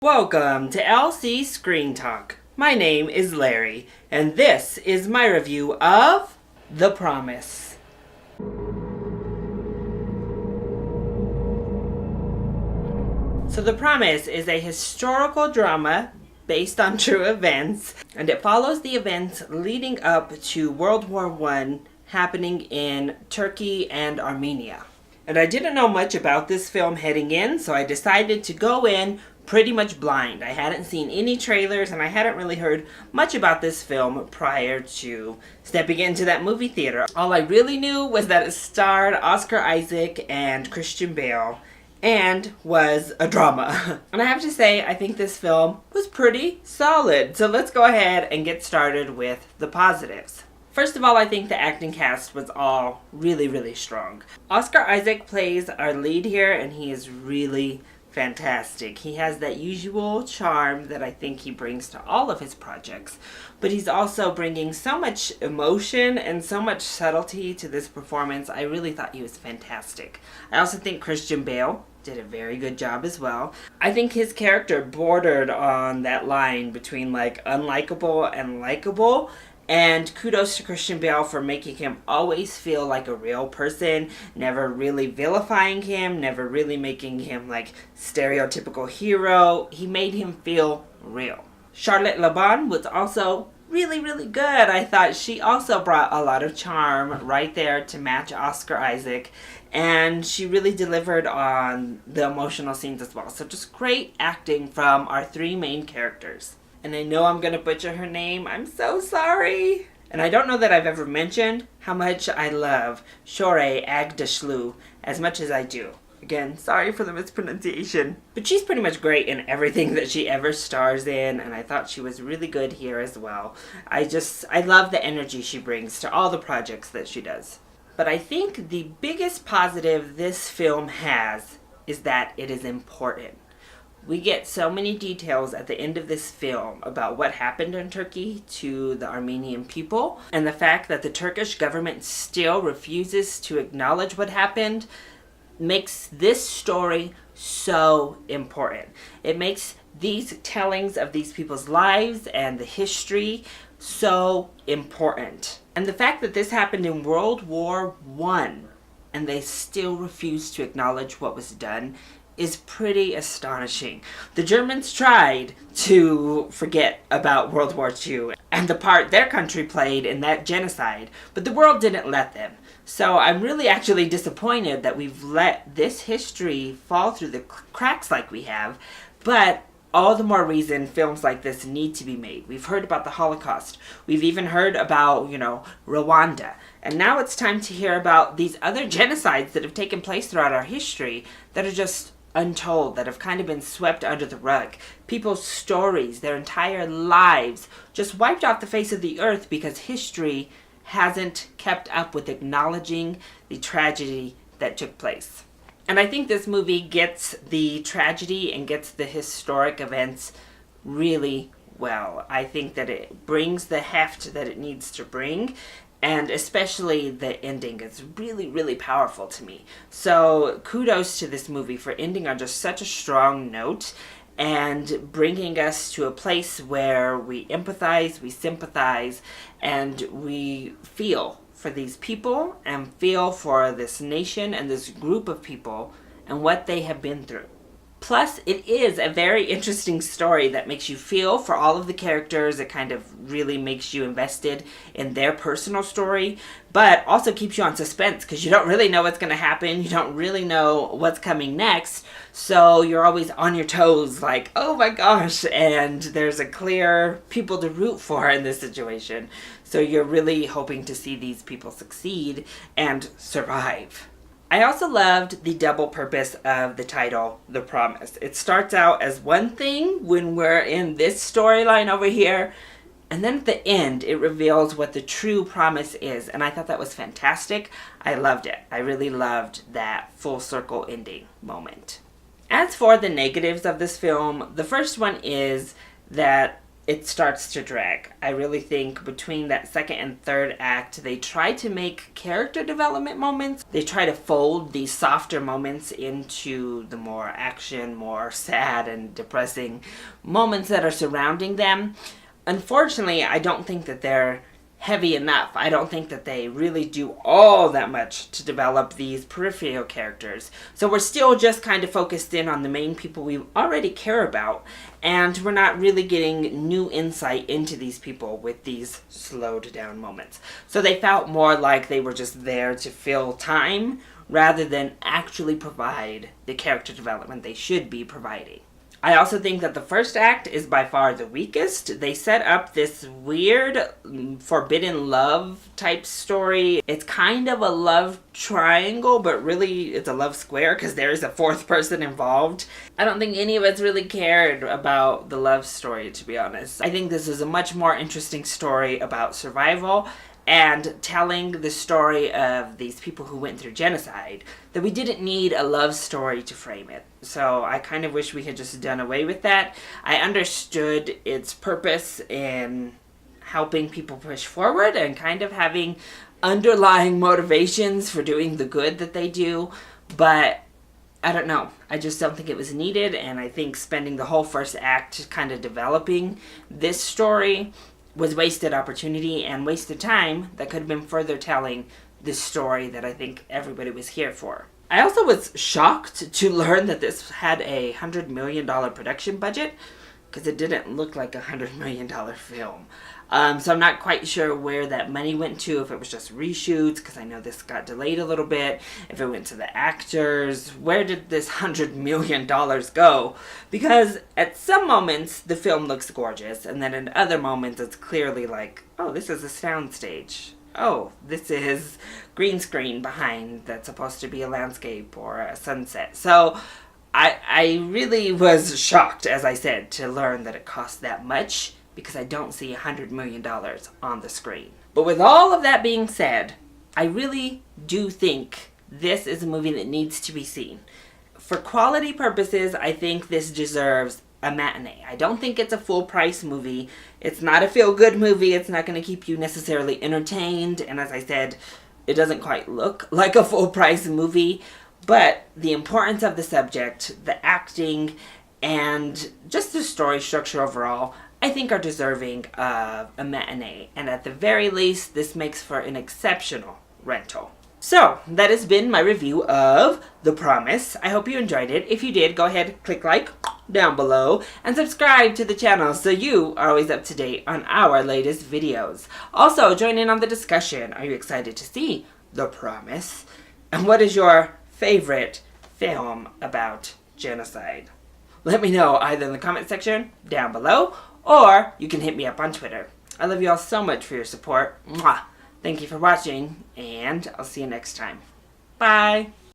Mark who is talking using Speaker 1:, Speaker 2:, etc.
Speaker 1: Welcome to LC Screen Talk. My name is Larry, and this is my review of The Promise. So The Promise is a historical drama based on true events, and it follows the events leading up to World War I happening in Turkey and Armenia. And I didn't know much about this film heading in, so I decided to go in pretty much blind. I hadn't seen any trailers and I hadn't really heard much about this film prior to stepping into that movie theater. All I really knew was that it starred Oscar Isaac and Christian Bale and was a drama. And I have to say, I think this film was pretty solid. So let's go ahead and get started with the positives. First of all, I think the acting cast was all really strong. Oscar Isaac plays our lead here, and he is really fantastic. He has that usual charm that I think he brings to all of his projects, but he's also bringing so much emotion and so much subtlety to this performance. I really thought he was fantastic. I also think Christian Bale did a very good job as well. I think his character bordered on that line between like unlikable and likable. And kudos to Christian Bale for making him always feel like a real person, never really vilifying him, never really making him like stereotypical hero. He made him feel real. Charlotte Laban was also really good. I thought she also brought a lot of charm right there to match Oscar Isaac. And she really delivered on the emotional scenes as well. So just great acting from our three main characters. And I know I'm going to butcher her name. I'm so sorry. And I don't know that I've ever mentioned how much I love Shore Agdashlu as much as I do. Again, sorry for the mispronunciation. But she's pretty much great in everything that she ever stars in, and I thought she was really good here as well. I love the energy she brings to all the projects that she does. But I think the biggest positive this film has is that it is important. We get so many details at the end of this film about what happened in Turkey to the Armenian people, and the fact that the Turkish government still refuses to acknowledge what happened makes this story so important. It makes these tellings of these people's lives and the history so important. And the fact that this happened in World War I and they still refuse to acknowledge what was done is pretty astonishing. The Germans tried to forget about World War II and the part their country played in that genocide, but the world didn't let them. So I'm really actually disappointed that we've let this history fall through the cracks like we have, but all the more reason films like this need to be made. We've heard about the Holocaust. We've even heard about, Rwanda. And now it's time to hear about these other genocides that have taken place throughout our history that are just untold, that have kind of been swept under the rug. People's stories, their entire lives, just wiped off the face of the earth because history hasn't kept up with acknowledging the tragedy that took place. And I think this movie gets the tragedy and gets the historic events really well. I think that it brings the heft that it needs to bring, and especially the ending is really powerful to me. So kudos to this movie for ending on just such a strong note and bringing us to a place where we empathize, we sympathize, and we feel for these people and feel for this nation and this group of people and what they have been through. Plus, it is a very interesting story that makes you feel for all of the characters. It kind of really makes you invested in their personal story, but also keeps you on suspense because you don't really know what's going to happen. You don't really know what's coming next. So you're always on your toes like, oh my gosh, and there's a clear people to root for in this situation. So you're really hoping to see these people succeed and survive. I also loved the double purpose of the title, The Promise. It starts out as one thing when we're in this storyline over here, and then at the end, it reveals what the true promise is, and I thought that was fantastic. I loved it. I really loved that full circle ending moment. As for the negatives of this film, the first one is that it starts to drag. I really think between that second and third act, they try to make character development moments. They try to fold these softer moments into the more action, more sad and depressing moments that are surrounding them. Unfortunately, I don't think that they're heavy enough. I don't think that they really do all that much to develop these peripheral characters. So we're still just kind of focused in on the main people we already care about, and we're not really getting new insight into these people with these slowed down moments. So they felt more like they were just there to fill time rather than actually provide the character development they should be providing. I also think that the first act is by far the weakest. They set up this weird forbidden love type story. It's kind of a love triangle, but really it's a love square because there is a fourth person involved. I don't think any of us really cared about the love story, to be honest. I think this is a much more interesting story about survival and telling the story of these people who went through genocide, that we didn't need a love story to frame it. So I kind of wish we had just done away with that. I understood its purpose in helping people push forward and kind of having underlying motivations for doing the good that they do, but I don't know. I just don't think it was needed, and I think spending the whole first act kind of developing this story was wasted opportunity and wasted time that could have been further telling this story that I think everybody was here for. I also was shocked to learn that this had a $100 million production budget, because it didn't look like a $100 million film. So I'm not quite sure where that money went to, if it was just reshoots, because I know this got delayed a little bit, if it went to the actors. Where did this $100 million go? Because at some moments the film looks gorgeous, and then in other moments it's clearly like, oh, this is a soundstage. Oh, this is green screen behind that's supposed to be a landscape or a sunset. So I really was shocked, as I said, to learn that it cost that much, because I don't see $100 million on the screen. But with all of that being said, I really do think this is a movie that needs to be seen. For quality purposes, I think this deserves a matinee. I don't think it's a full price movie. It's not a feel-good movie. It's not going to keep you necessarily entertained. And as I said, it doesn't quite look like a full price movie. But the importance of the subject, the acting, and just the story structure overall, I think are deserving of a matinee. And at the very least, this makes for an exceptional rental. So, that has been my review of The Promise. I hope you enjoyed it. If you did, go ahead, click like down below, and subscribe to the channel so you are always up to date on our latest videos. Also, join in on the discussion. Are you excited to see The Promise? And what is your favorite film about genocide? Let me know either in the comment section down below, or you can hit me up on Twitter. I love you all so much for your support. Mwah! Thank you for watching, and I'll see you next time. Bye!